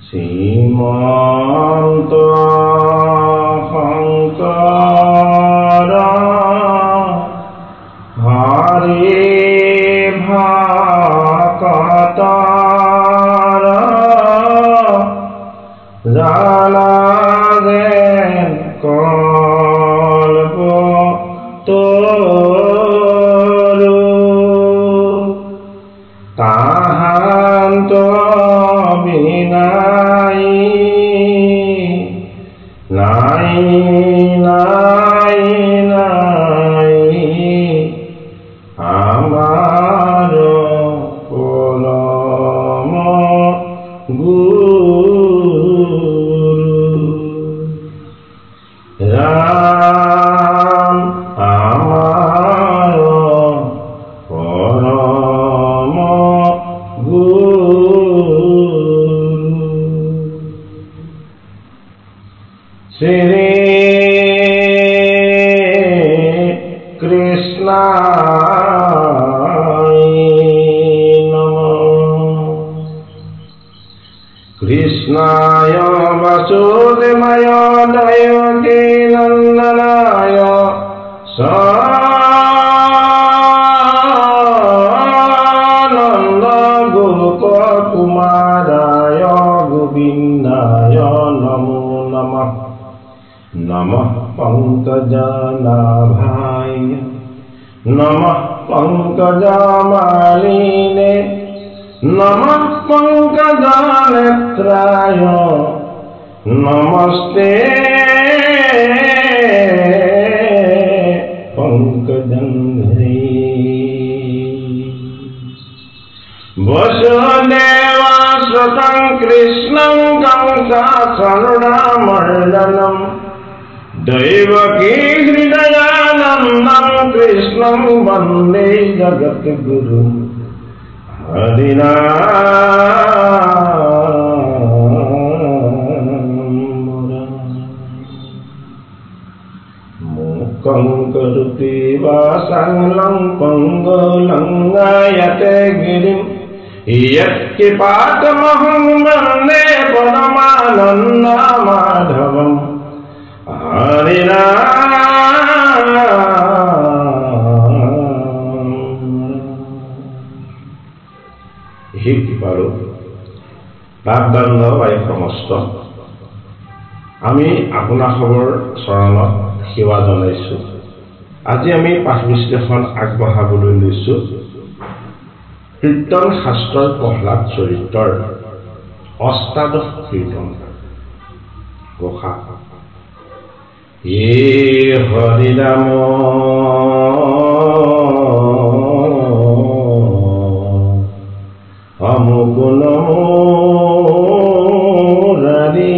শ্রীমন্ত শঙ্কর হরে ভকতর জালাগেন কল্প তরু তাহান্ত বিনাই নাই নাই নাই আমার পরম গুরু রাম আমার পরম গুরু শ্রী কৃষ্ণায় নমঃ। কৃষ্ণায় বাসুদেবায় দেবকী নন্দনায় সানন্দ গোপকুমারায় গোবিন্দায় নমো নমঃ। নমঃ পঙ্কজনাভায় নমঃ পঙ্কজমালিনে নমঃ পঙ্কজনেত্রায় নমস্তে পঙ্কজঙ্ঘ্রে। বসুদেবাসুতং কৃষ্ণং কংসাসনুরামর্দনম দেবকী হৃদয়ানন্দং কৃষ্ণং বন্দে জগদ্গুরুম। হরি মুখং কरोति वाचालं पंगुलंगायते गिरिं यत्किपातमहं वन्दे परमानन्दमाधवम्। हरि হে কৃপালু প্ৰাগদণ্ড বাই সমস্ত আমি আপোনাসৱৰ চৰণত সেৱা জনাইছো। আজি আমি পাঠ বিশ্লেষণ আগবঢ়াবলৈ লৈছো কীৰ্তন শাস্ত্ৰৰ প্ৰহ্লাদ চৰিত্ৰৰ অষ্টাদশ কীৰ্তন ঘোষা। হে হৰি ৰাম মুকুন্দ মুরারি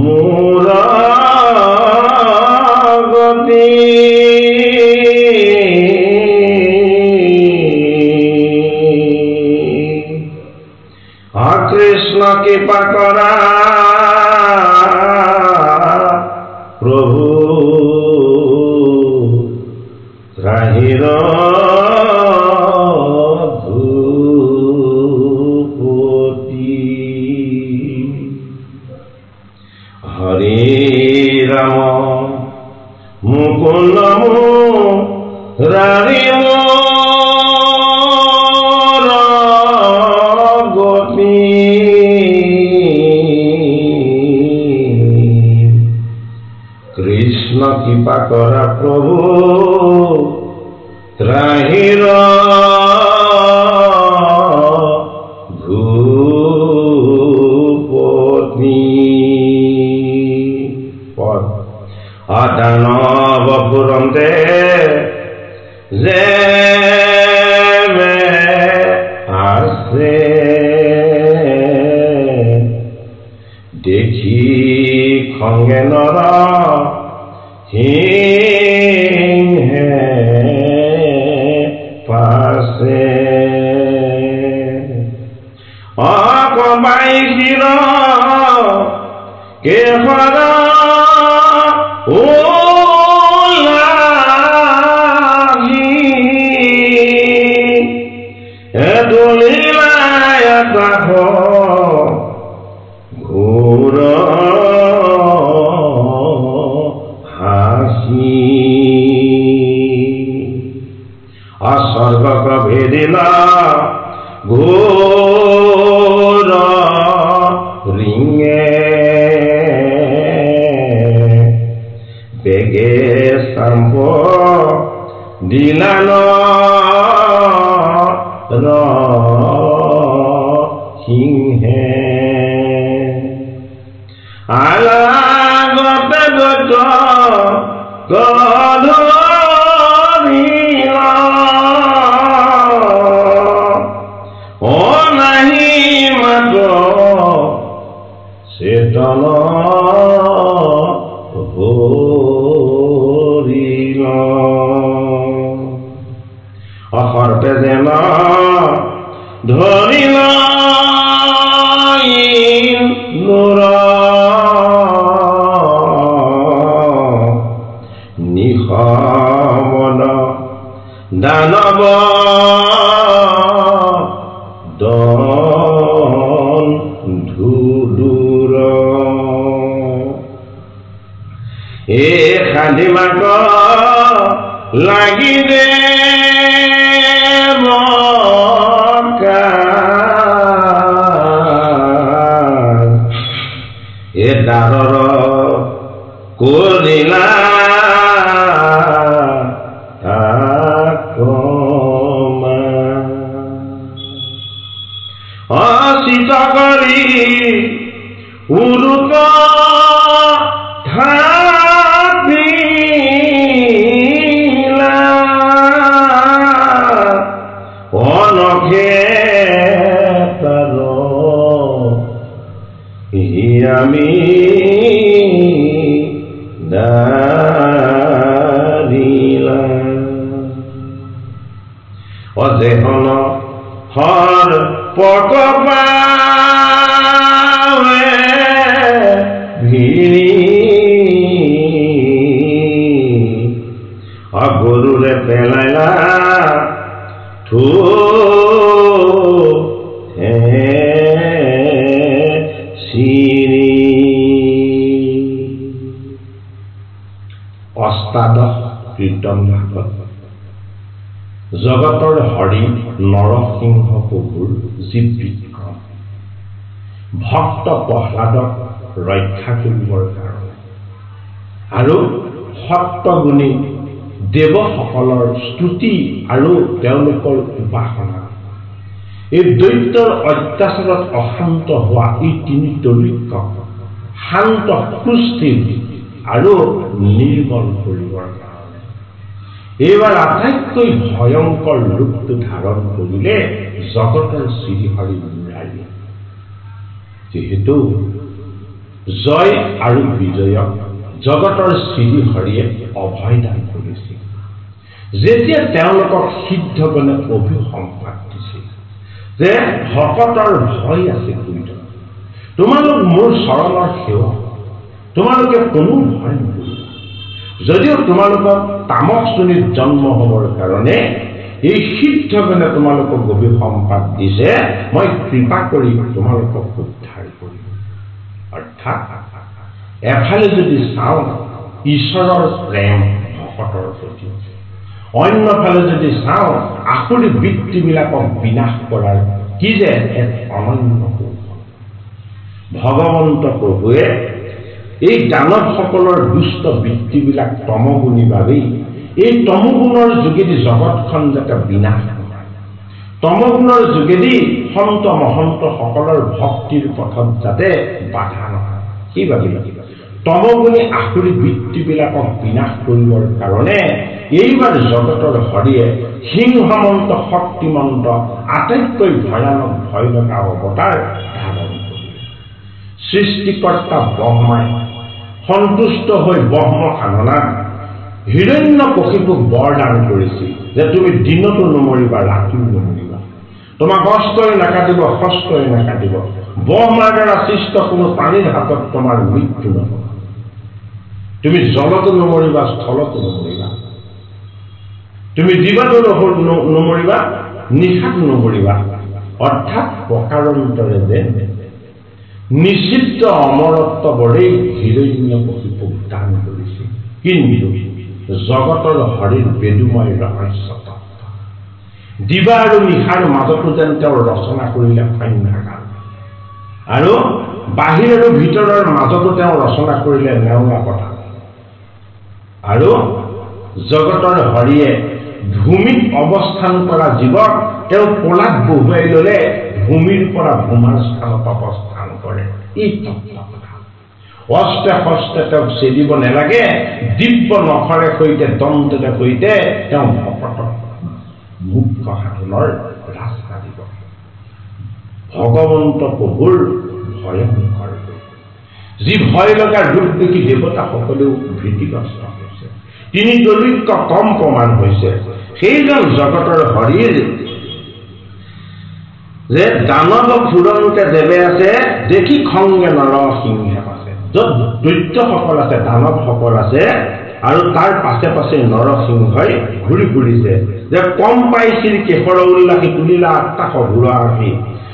মুরাগতি কৃষ্ণ কৃপা করা প্রভু রাহির ধূপতি। হরে রাম মুকুন্দ মুরারি মোরগতি কৃষ্ণ কৃপা করা প্রভু ত্রাহির ধূপতি। পদ আদানব পুরন্তে যে আসে দেখি খঙ্গে নর হিংহে অস্বর্গক ভেদিল ঘোর রিঙে বেগে সম্প দিলান সিংহে আলাগতে গত গধরিল ও নাহি মাত চেতন হরিল অসর্পে যেন ধরিল ইন্দুৰ নিশমন দানৱ ধুদুৰ এ খান্দিমাক লাগি দে এ দাৰৰ কৰিলা অচিত কৰি উৰুক ধাপিলা অনখে তাৰ আমি দাৰিলা অজেহন হৰ পকপাৱে ভিৰি অগৰুৰে পেলাইলা থু অষ্টাদশ কীৰ্তন ভাগত জগতৰ হৰি নৰসিংহ প্ৰভুৰ যি বিক্ৰম ভক্ত প্ৰহ্লাদক ৰক্ষা কৰিবৰ কাৰণে আৰু সত্যগুণী দেৱসকলৰ স্তুতি আৰু তেওঁলোকৰ উপাসনা এই দৈত্যৰ অত্যাচাৰত অশান্ত হোৱা এই তিনি তৰিকক শান্ত সুস্থিৰ আৰু নিৰ্মল কৰিবৰ কাৰণে এইবাৰ আটাইতকৈ ভয়ংকৰ ৰূপটো ধাৰণ কৰিলে জগতৰ শ্ৰীহৰি মুৰাৰী যিহেতু জয় আৰু বিজয়ক জগতৰ শ্ৰীহৰিয়ে অভয় দান কৰিছিল যেতিয়া তেওঁলোকক সিদ্ধগণে অভিসম্পাত দিছিল যে ভকতৰ ভয় আছে বুলিত তোমালোক মোৰ চৰণৰ সেৱক তোমালোকে কোনো ভয় নকৰিবা যদিও তোমালোকক তামস শ্ৰেণীত জন্ম হ'বৰ কাৰণে এই সিদ্ধগণে তোমালোকক অভিসম্পাত দিছে মই কৃপা কৰি তোমালোকক উদ্ধাৰ কৰিম অৰ্থাৎ এফালে যদি চাওঁ ঈশ্বৰৰ প্ৰেম ভকতৰ প্ৰতি অন্যফালে যদি চাওঁ আসুৰী বৃত্তিবিলাকক বিনাশ কৰাৰ কি যে এক অনন্য কৌশল ভগৱন্ত প্ৰভুৱে এই দানৱসকলৰ দুষ্ট বৃত্তিবিলাক তমগুণী বাবেই এই তমগুণৰ যোগেদি জগতখন যাতে বিনাশ নহয় তমগুণৰ যোগেদি সন্ত মহন্তসকলৰ ভক্তিৰ পথত যাতে বাধা নহয় সেইবাবে তমগুণী আসুৰী বৃত্তিবিলাকক বিনাশ কৰিবৰ কাৰণে এইবাৰ জগতৰ হৰিয়ে সিংহমন্ত শক্তিমন্ত আটাইতকৈ ভয়ানক ভয় লগা অৱতাৰ ধাৰণ কৰিলে সৃষ্টিকৰ্তা ব্ৰহ্মাই সন্তুষ্ট হৈ ব্ৰহ্ম সাধনাত হিৰণ্যকশিপুক বৰদান কৰিছিল যে তুমি দিনতো নমৰিবা ৰাতিও নমৰিবা তোমাক অষ্টই নাকাটিব ষষ্ঠই নাকাটিব ব্ৰহ্মাৰ দ্বাৰা সৃষ্ট কোনো প্ৰাণীৰ হাতত তোমাৰ মৃত্যু নহ'ব তুমি জলতো নমৰিবা স্থলতো নমৰিবা তুমি দিবাতো নমৰিবা নিশাতো নমৰিবা অৰ্থাৎ প্ৰকাৰান্তৰে যে নিষিদ্ধ অমৰত্ব বৰেই হিৰণ্যকশিপুক দান কৰিছিল কিন্তু জগতৰ হৰিৰ বেদুময় ৰহস্য দিবা আৰু নিশাৰ মাজতো যেন তেওঁ ৰচনা কৰিলে সন্ধ্যাকাল আৰু বাহিৰ আৰু ভিতৰৰ মাজতো তেওঁ ৰচনা কৰিলে নেওঙা পতা আৰু জগতৰ হৰিয়ে ভূমিত অৱস্থান কৰা জীৱক তেওঁ কোলাত বহুৱাই ল'লে ভূমিৰ পৰা ভূমাৰ স্থানত অৱস্থান কৰে এই তত্ত্ব কথা অস্তে হস্তে তেওঁক চেদিব নালাগে দিব্য নখৰে সৈতে দন্তেৰে সৈতে তেওঁ ভকতক মুখ্য সাধনৰ ৰাস্তা দিব ভগৱন্ত প্ৰভুৰ ভয়ংকৰ যি ভয় লগা ৰূপ দেখি দেৱতাসকলেও ভীতিগ্ৰস্ত হৈছে তিনি দৈত্য কম প্ৰমাণ হৈছে সেইজন জগতৰ হৰিৰ যে দানৱ ফুৰন্তে দেৱে আছে দেখি খংগে নৰসিংহে আছে য'ত দৈত্যসকল আছে দানৱসকল আছে আৰু তাৰ পাছে পাছে নৰসিংহই ঘূৰি ফুৰিছে যে কম পাইছিল কেশৰ উল্লাসী তুলিলা আত্মাশ ঘূৰা আহি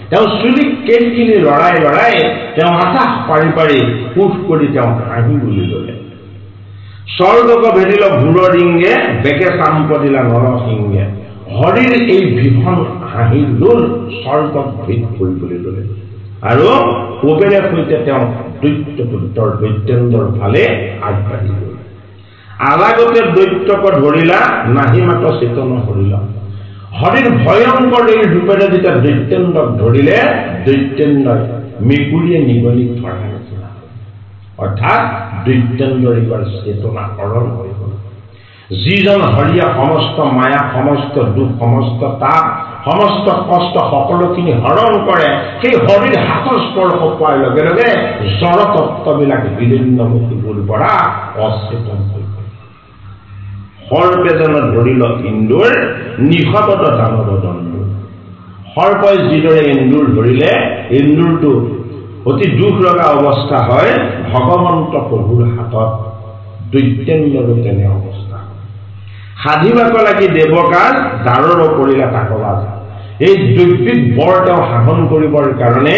তেওঁ চুলিক কেটকিনি লৰাই লৰাই তেওঁ আকাশ পাৰি পাৰি কোষ কৰি তেওঁ হাঁহি বুলি ল'লে স্বৰ্গক ভেদিল ভূৰিংগে বেকে চাম্প দিলা নৰসিংহে হৰিৰ এই ভীষণ হাঁহিৰ লোল স্বৰ্গক ভেদ কৰিবলৈ ল'লে আৰু কোবেৰে সৈতে তেওঁ দৈত্যপুত্ৰৰ দৈত্যেন্দ্ৰৰ ফালে আগবাঢ়ি গ'ল আলাগতে দৈত্যক ধৰিলা নাহি মাত্ৰ চেতন হৰিলা হৰিৰ ভয়ংকৰ এই ৰূপেৰে যেতিয়া দৈত্যেন্দ্ৰক ধৰিলে দৈত্যেন্দ্ৰই মেকুৰীয়ে নিগনিক ধৰা নিচিনা অৰ্থাৎ দৈত্যেন্দ্ৰৰ এইবাৰ চেতনা হৰণ হৈ গ'ল যিজন হৰিয়ে সমস্ত মায়া সমস্ত দুখ সমস্ত তাপ সমস্ত কষ্ট সকলোখিনি হৰণ কৰে সেই হৰিৰ হাতৰ স্পৰ্শ পোৱাৰ লগে লগে জড় তত্ত্ববিলাক বিলীন্নমূৰ্তিবোৰ পৰা অচেতন হৈ গ'ল সৰ্পেজনে ধৰিল ইন্দুৰ নিশপত দানৱ দণ্ড সৰ্পই যিদৰে ইন্দুৰ ধৰিলে ইন্দুৰটো অতি দুখ লগা অৱস্থা হয় ভগৱন্ত প্ৰভুৰ হাতত দৈত্যেন্দ্ৰৰো তেনে অৱস্থা সাধিবাক লাগি দেৱকাল দাৰৰ কৰিলে তাকবাজ এই দৈত্যিক বৰ তেওঁ শাসন কৰিবৰ কাৰণে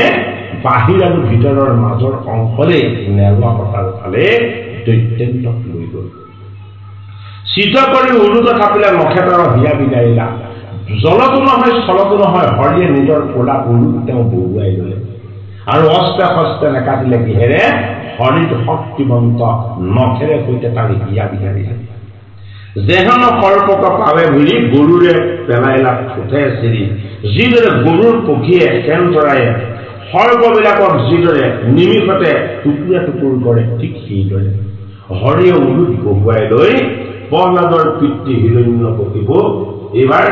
বাহিৰ আৰু ভিতৰৰ মাজৰ অংশলে নেলোৱা পতাৰ ফালে দৈত্যেন্দ্ৰক লৈ গ'ল চিত কৰি উৰুত থাপিলে নক্ষেত্ৰৰ হিয়া বিগাইলা জলতো নহয় স্থলতো নহয় হৰিয়ে নিজৰ কোলা উৰুত তেওঁ বহুৱাই ল'লে আৰু অস্তে হস্তে নেকাটিলে কিহেৰে হৰিত শক্তিবন্ত নখেৰে সৈতে তাৰ হিয়া বিগাইলা যেহন সৰ্পক পাৱে ভুলি গৰুৰে পেলাইলা ঠোঁটে চিৰি যিদৰে গৰুৰ পক্ষীয়ে কেন চৰায়ে সৰ্পবিলাকক যিদৰে নিমিষতে টুকুৰা টুকুৰ কৰে ঠিক সেইদৰে হৰিয়ে উৰুত বহুৱাই লৈ প্ৰহ্লাদৰ পিতৃ হিৰণ্যকশিপু এইবাৰ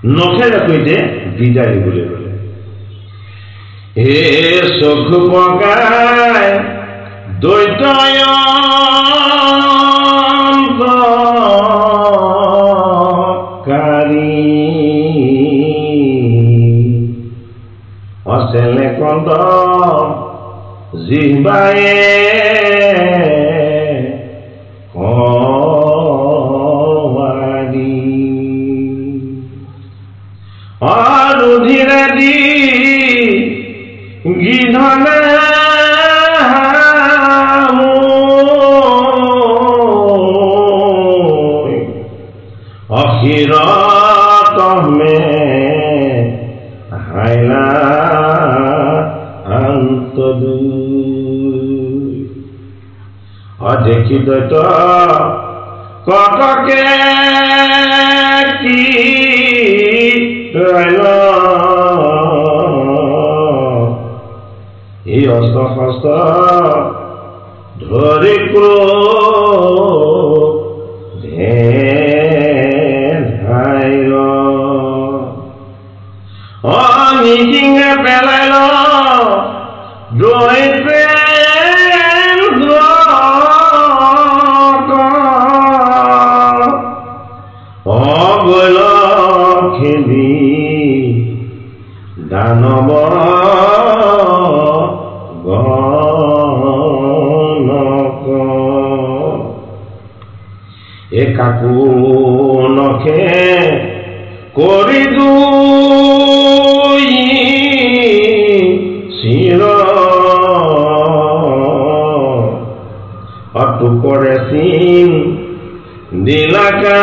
নখেৰে সৈতে বিদায় দিবলৈ গ'লে হে চকু পকাই দৈত্যয়ন্তকাৰী অচেলে কন্দ জিহ্বায়ে কৱাৰি অৰুধিৰে দি গিধনে অখিৰতমে হাইলা দেখি দৈত কটকে কি এই অস্ত্ৰ শস্ত্ৰ ধৰি নিজিঙে পেলাই ল দৈতে খেলি দানৱ গণক একাকো নখে কৰি দুই চিৰ অটুকৰে চিন দিলাকা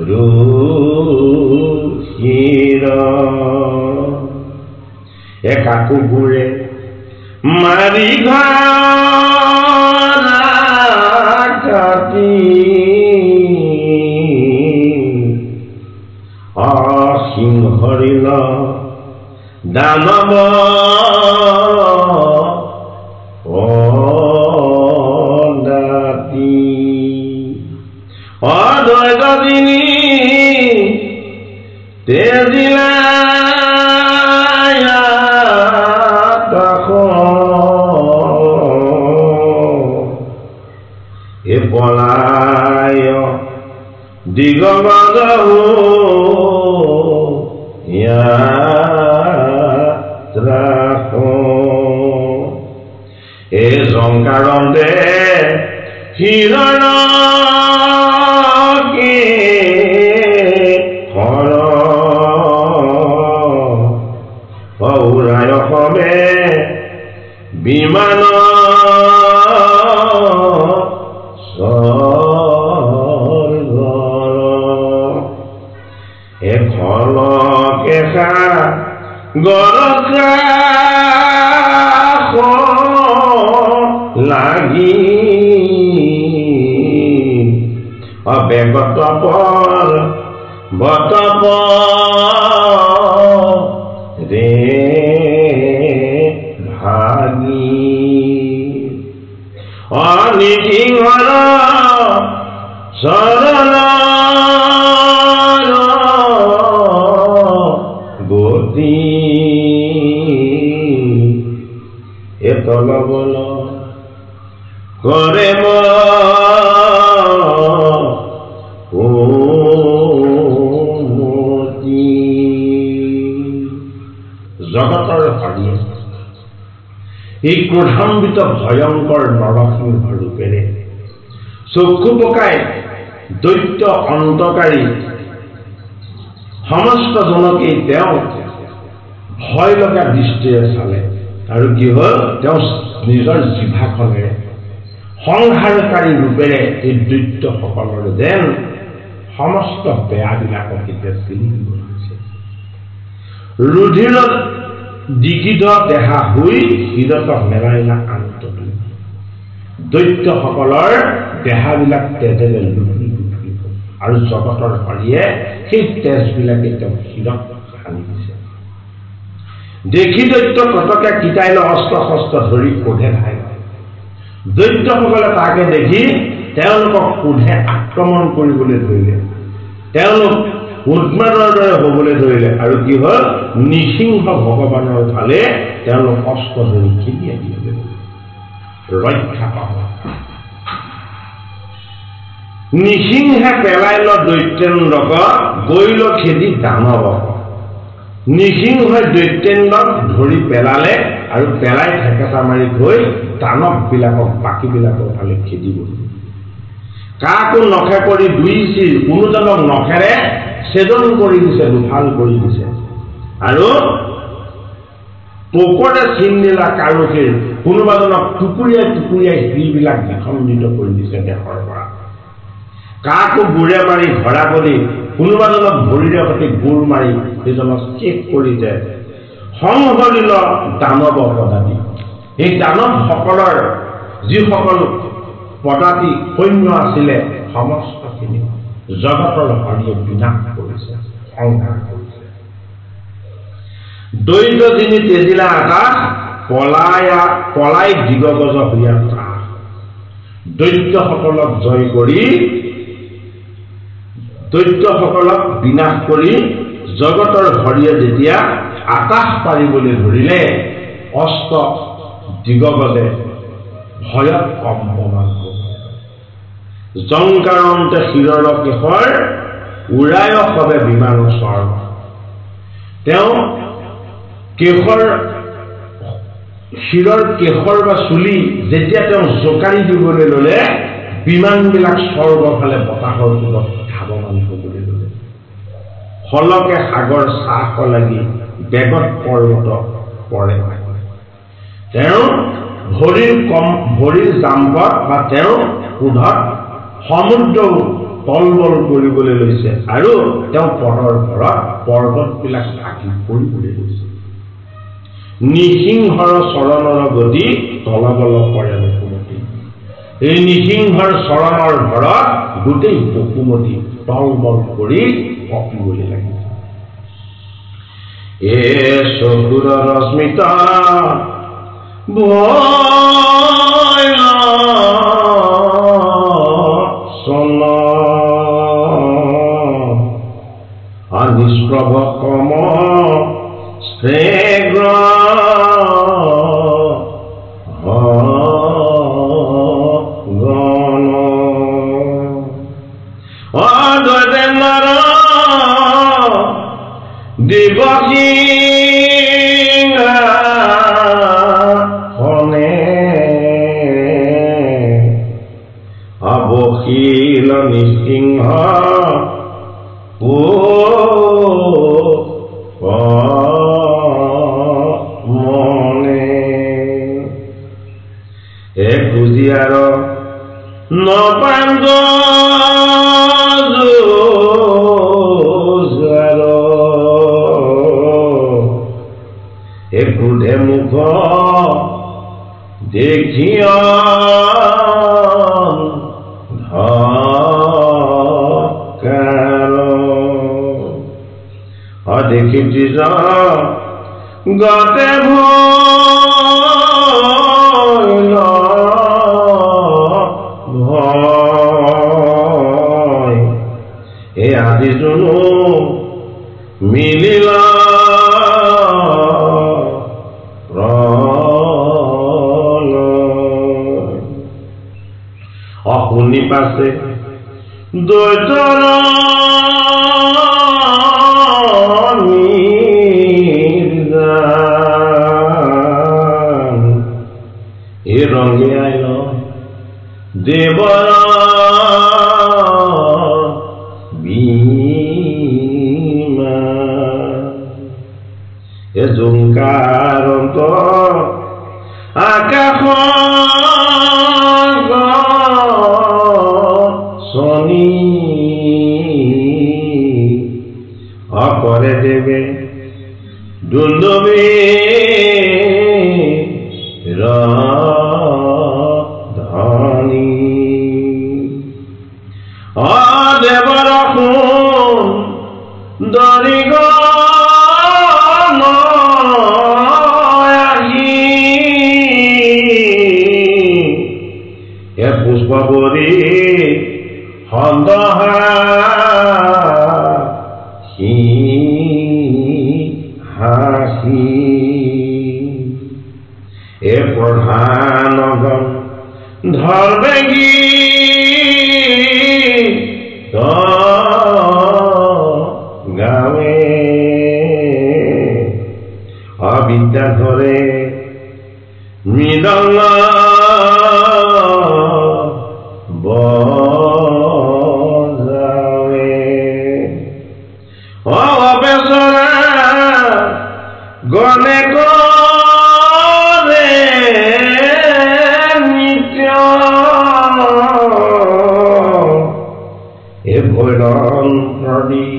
ৰুহিৰ একাকো বুৰে মাৰি ঘৰা কাটি অসিংহৰিল দানৱ অদাতি অদৈগদিনী তেজিলা এ পলায় দিগমগহু এ জংকাৰন্দে হিৰণ কি হৰ পৌৰায় সবে বিমান কেঁচা গৰকা লাগি অবেগত পৰ বতপ ৰে ভাগি অনিসিংহৰ চৰণ গতি এ তলবল কৰে জগতৰ হৰিয়ে এই ক্ৰোধান্বিত ভয়ংকৰ নৰসিংহ ৰূপেৰে চক্ষু পকাই দৈত্য অন্তকাৰী সমস্ত জনকেই তেওঁ ভয় লগা দৃষ্টিৰে চালে আৰু কি হ'ল তেওঁ নিজৰ জিভাখনেৰে সংহাৰকাৰী ৰূপেৰে এই দৈত্যসকলৰ যেন সমস্ত বেয়াবিলাকক এতিয়া চিনি গৈছে ৰুধিৰত দিগিত দেহা হৈ শিৰত মেলাইলা আন্ত দৈত্যসকলৰ দেহাবিলাক তেজেৰে লুটি লুটি আৰু জগতৰ হৰিয়ে সেই তেজবিলাকে তেওঁ শিৰত সানি দিছে দেখি দৈত্য কটকে কিতাইল অস্ত্ৰ শস্ত্ৰ ধৰি কোধে ভাই দৈত্যসকলে তাকে দেখি তেওঁলোকক কোধে আক্ৰমণ কৰিবলৈ ধৰিলে তেওঁলোক উন্মাদৰ দৰে হ'বলৈ ধৰিলে আৰু কি হ'ল নৃসিংহ ভগৱানৰ ফালে তেওঁলোক অস্ত্ৰ ধৰি খেলি আহিলে ৰক্ষা পাব নৃসিংহে পেলাইল দৈত্যেন্দ্ৰক গৈল খেদি দানৱক নৃসিংহই দৈত্যেন্দ্ৰক ধৰি পেলালে আৰু পেলাই ঠেকেচা মাৰি গৈ দানৱবিলাকক বাকীবিলাকৰ ফালে খেদিব কাকো নখে কৰি দুই চিৰ কোনোজনক নখেৰে ছেদন কৰি দিছে দুফাল কৰি দিছে আৰু পোকৰে চিন দিলা কাৰুষীৰ কোনোবাজনক টুকুৰিয়াই টুকুৰিয়াই শিলবিলাক বিখণ্ডিত কৰি দিছে দেশৰ পৰা কাকো বুঢ়ে মাৰি ঘৰা কৰি কোনোবাজনক ভৰিৰে সৈতে গোৰ মাৰি সেইজনক শেষ কৰিছে সংহৰিল দানৱ পদাতি এই দানৱসকলৰ যিসকল পদাতি সৈন্য আছিলে সমস্তখিনি জগতৰ হৰিয়ে বিনাশ কৰিছে সংহাৰ কৰিছে দৈত্য যিনি তেজিলা আকাশ পলাই দিগগজ হৈয়া ত্ৰাস দৈত্যসকলক জয় কৰি দৈত্যসকলক বিনাশ কৰি জগতৰ হৰিয়ে যেতিয়া আকাশ পাৰিবলৈ ধৰিলে অস্ত দিগগজে ভয়ত কম্পমান জংকাৰন্তে শিৰৰ কেশৰ উৰায় সবে বিমান স্বৰ্গ তেওঁ কেশৰ শিৰৰ কেশৰ বা চুলি যেতিয়া তেওঁ জোকাৰি দিবলৈ ল'লে বিমানবিলাক স্বৰ্গৰ ফালে বতাহৰ ফলত ধাৱমান হ'বলৈ ল'লে হলকে সাগৰ চাহ লাগি বেগত পৰ্বত পৰে তেওঁ ভৰিৰ জাম্পত বা তেওঁ ক্ৰোধত সমুদ্ৰ তলবল কৰিবলৈ লৈছে আৰু তেওঁ পদৰ ঘৰত পৰ্বতবিলাক ভাগি পৰিবলৈ লৈছে নিসিংহৰ চৰণৰ গতি তলবল কৰে বসুমতী এই নিসিংহৰ চৰণৰ ঘৰত গোটেই বসুমতী তলবল কৰি কঁপিবলৈ লাগিছে এ চকুৰ ৰশ্মিতা নিষ্প্ৰভ কম শ্ৰেগ্ৰ দিবসী অবশীল নিসিংহ মনে এক গুজিয়াৰ নপাণ্ড এক ক্ৰোধে মুখ দেখিয়া দেখিছি গতে ভয় এ আজি শুনো মিলিল অশুনি পাছে দৈতৰ ৰঙে আইল দেৱৰ বীমা এ জোংকাৰন্ত আকাশ শনি অকৰে দেৱে দুন্দবে ধনী দেৱৰ সোণ দৰিগ এ পুষ্পবৰী সন্দহা হাসি এ প্ৰধান ধৰ্মেগী গাঁৱে অবিদ্যা ধৰে মৃদঙ্গ বজাৱে অবেচৰা গণে কৰে নিত্য এ ভৈৰণ নদী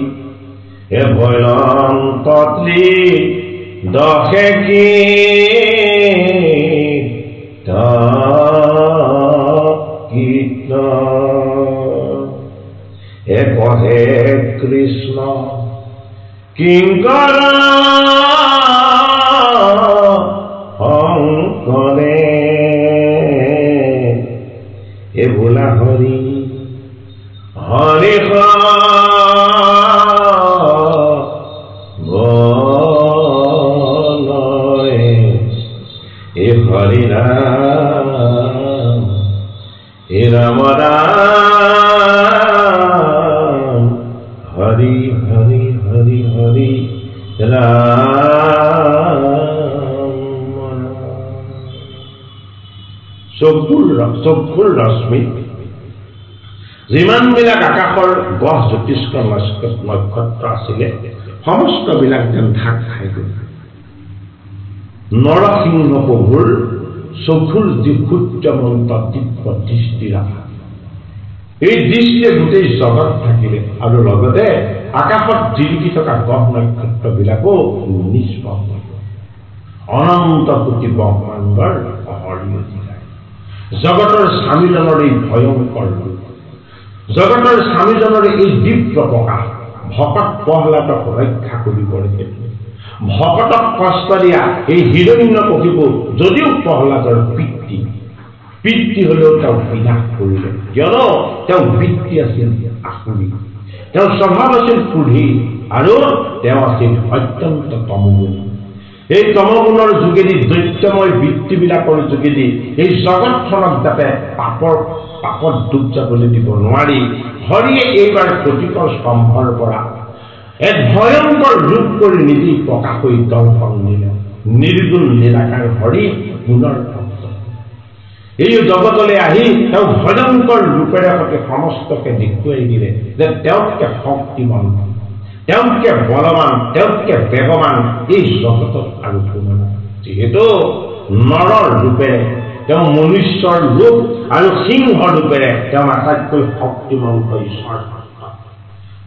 এ ভৈৰণ ততলি দশে কি এ কহে কৃষ্ণ কিংকৰ শংকৰে এ ভোলা হৰি হৰি এ হৰি ৰাম এ ৰাম ৰাম হৰি হৰি হৰি হৰি ৰাম চকুৰ ৰশ্মি যিমানবিলাক আকাশৰ গছ জ্যোতিষ্ক নক্ষত্ৰ আছিলে সমস্তবিলাক যেন ঢাক খাই গ'ল নৰসিংহ প্ৰভুৰ চকুৰ যি সূৰ্যমন্ত দিব্য দৃষ্টিৰা এই দৃষ্টিয়ে গোটেই জগৎ থাকিলে আৰু লগতে আকাশত জিলিকি থকা গ্ৰহ নক্ষত্ৰবিলাকো নিষ্পন্ন অনন্ত কোটি ব্ৰহ্মাণ্ডৰ হৰি জগতৰ স্বামীজনৰ এই ভয়ংকৰ ৰূপ জগতৰ স্বামীজনৰ এই দিব্য প্ৰকাশ ভকত প্ৰহ্লাদক ৰক্ষা কৰিবৰ হেতু ভকতক কষ্ট দিয়া এই হিৰণ্যকশিপু যদিও প্ৰহ্লাদৰ পিতৃ হলেও তেওঁ বিনাশ কৰিলে কিয়নো তেওঁ পিতৃ আছিল আসুৰী তেওঁ স্বভাৱ আছিল ক্ৰোধী আৰু তেওঁ আছিল অত্যন্ত তমগুণী এই তমগুণৰ যোগেদি দৈত্যময় বৃত্তিবিলাকৰ যোগেদি এই জগতখনক যাতে পাপত ডুব যাবলৈ দিব নোৱাৰি হৰিয়ে এইবাৰ প্ৰতিকৰ স্তম্ভৰ পৰা এক ভয়ংকৰ ৰূপ কৰি নিজেই প্ৰকাশ হৈ দৰ্শন দিলে নিৰ্গুণ নিৰাকাৰ হৰি গুণৰ ভক্ত এই জগতলৈ আহি তেওঁ ভয়ংকৰ ৰূপেৰে সৈতে সমস্তকে দেখুৱাই দিলে যে তেওঁতকে শক্তিমান তেওঁতকে বলৱান তেওঁতকে বেগৱান এই জগতত আৰু কোনো নাই যিহেতু নৰৰ ৰূপেৰে তেওঁ মনুষ্যৰ ৰূপ আৰু সিংহ ৰূপেৰে তেওঁ আটাইতকৈ শক্তিমন্ত ঈশ্বৰ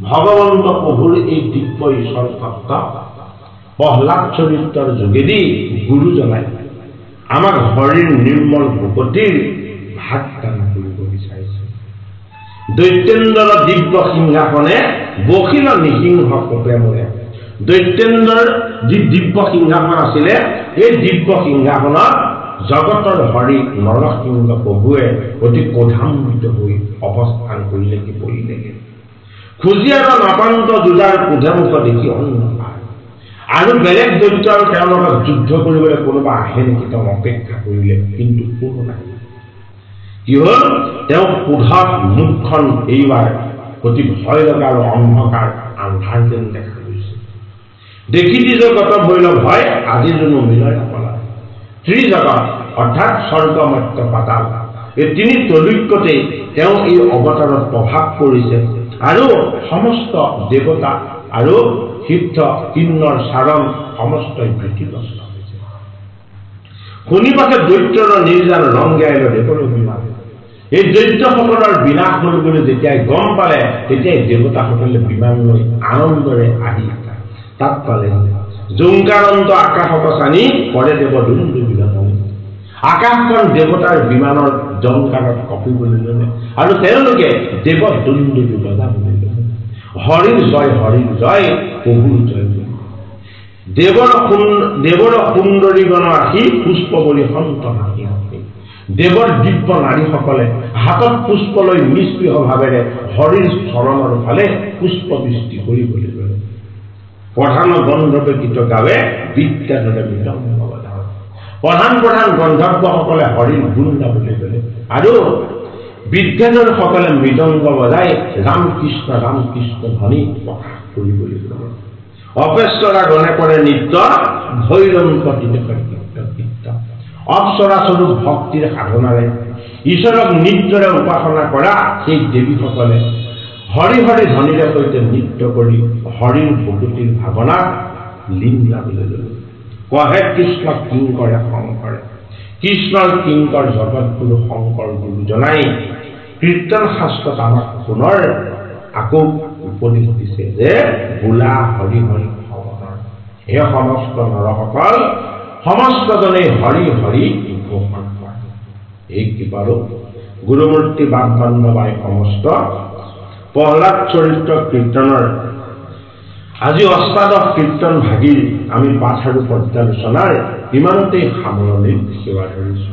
ভগৱন্ত প্ৰভুৰ এই দিব্য ঈশ্বৰ তত্ত্ব প্ৰহ্লাদ চৰিত্ৰৰ যোগেদি গুৰুজনাই আমাক হৰিৰ নিৰ্মল ভকতিৰ ভাগ দান কৰিব বিচাৰিছে দৈত্যেন্দ্ৰৰ দিব্য সিংহাসনে বখিল নিসিংহ প্ৰেমৰে দৈত্যেন্দ্ৰৰ যি দিব্য সিংহাসন আছিলে এই দিব্য সিংহাসনত জগতৰ হৰি নৰসিংহ প্ৰভুৱে অতি ক্ৰোধান্বিত হৈ অৱস্থান কৰিলে কি পৰিলেগে খুজিয়াৰ নাপান্ত যুঁজাৰ ক্ৰোধমুখ দেখি অন্ধকাৰ আৰু বেলেগ দৈত্য আৰু তেওঁলোকক যুদ্ধ কৰিবলৈ কোনোবা আহে নেকি তেওঁ অপেক্ষা কৰিলে কিন্তু কোনো নাই কি হ'ল তেওঁ ক্ৰোধত মুখখন এইবাৰ অতি ভয় লগা আৰু অন্ধকাৰ আন্ধাৰ যেন দেখা গৈছে দেখি নিজগত ভৈল ভয় আজি জনো মিলয় নকলা ত্ৰিজগত অৰ্থাৎ স্বৰ্গ মৰ্ত্য পাতাল এই তিনি ত্ৰৈলোক্যতে তেওঁ এই অৱতাৰত প্ৰভাৱ পৰিছে আৰু সমস্ত দেৱতা আৰু সিদ্ধ কিন্নৰ চাৰণ সমস্তই ভীতিগ্ৰস্ত হৈছে শুনি পাছে দৈত্যৰ নিৰ্জান ৰংগাইল দেৱৰ বিমান এই দৈত্যসকলৰ বিনাশ হ'ল বুলি যেতিয়াই গম পালে তেতিয়াই দেৱতাসকলে বিমান লৈ আনন্দৰে আহি তাত পালে জুংকাৰন্ত আকাশক চানি পৰে দেৱ দুন্দু বিধান আকাশখন দেৱতাৰ বিমানৰ জংকাৰত কঁপিবলৈ ল'লে আৰু তেওঁলোকে দেৱ দুন্দু বজাবলৈ ল'লে হৰিৰ জয় প্ৰভুৰ জয় দেৱৰ সুন্দৰীগণ আহি পুষ্প বুলি সন্ত নাহি দেৱৰ দিব্য নাৰীসকলে হাতত পুষ্প লৈ নিষ্পৃহ ভাৱেৰে হৰিৰ চৰণৰ ফালে পুষ্প বৃষ্টি কৰিবলৈ ল'লে প্ৰধান গন্ধৰ্ব গীত গাৱে বিদ্যাধৰে মৃদংগ বজায় প্ৰধান গন্ধৰ্বসকলে হৰিৰ গুণ গাবলৈ ল'লে আৰু বিদ্যাধৰসকলে মৃদংগ বজাই ৰাম কৃষ্ণ ধ্বনি প্ৰকাশ কৰিবলৈ ল'লে অপেশ্বৰা গণে কৰে নৃত্য ভৈৰংক কীৰ্তন অপ্সৰা স্বৰূপ ভক্তিৰ সাধনাৰে ঈশ্বৰক নৃত্যৰে উপাসনা কৰা সেই দেৱীসকলে হৰি হৰি ধ্বনিৰে সৈতে নৃত্য কৰি হৰিৰ ভকতিৰ ভাৱনা লীন যাবলৈ ল'লে কহে কৃষ্ণ কিংকৰে শংকৰে কৃষ্ণৰ কিংকৰ জগতগুৰু শংকৰ গুৰু জনাই কীৰ্তন শাস্ত্ৰত আমাক পুনৰ আকৌ উপদেশ দিছে যে বোলা হৰি হৰি ভগৱানৰ হে সমস্ত নৰসকল সমস্তজনে হৰি হৰি ঘোষণা কৰা এই কৃপাৰো গুৰুমূৰ্তি বাগবান্ধবাই সমস্ত প্ৰহ্লাদ চৰিত্ৰ কীৰ্তনৰ আজি অষ্টাদশ কীৰ্তন ভাগিৰ আমি পাঠ আৰু পৰ্যালোচনাৰ ইমানতেই সামৰণি সেৱা ধৰিছো।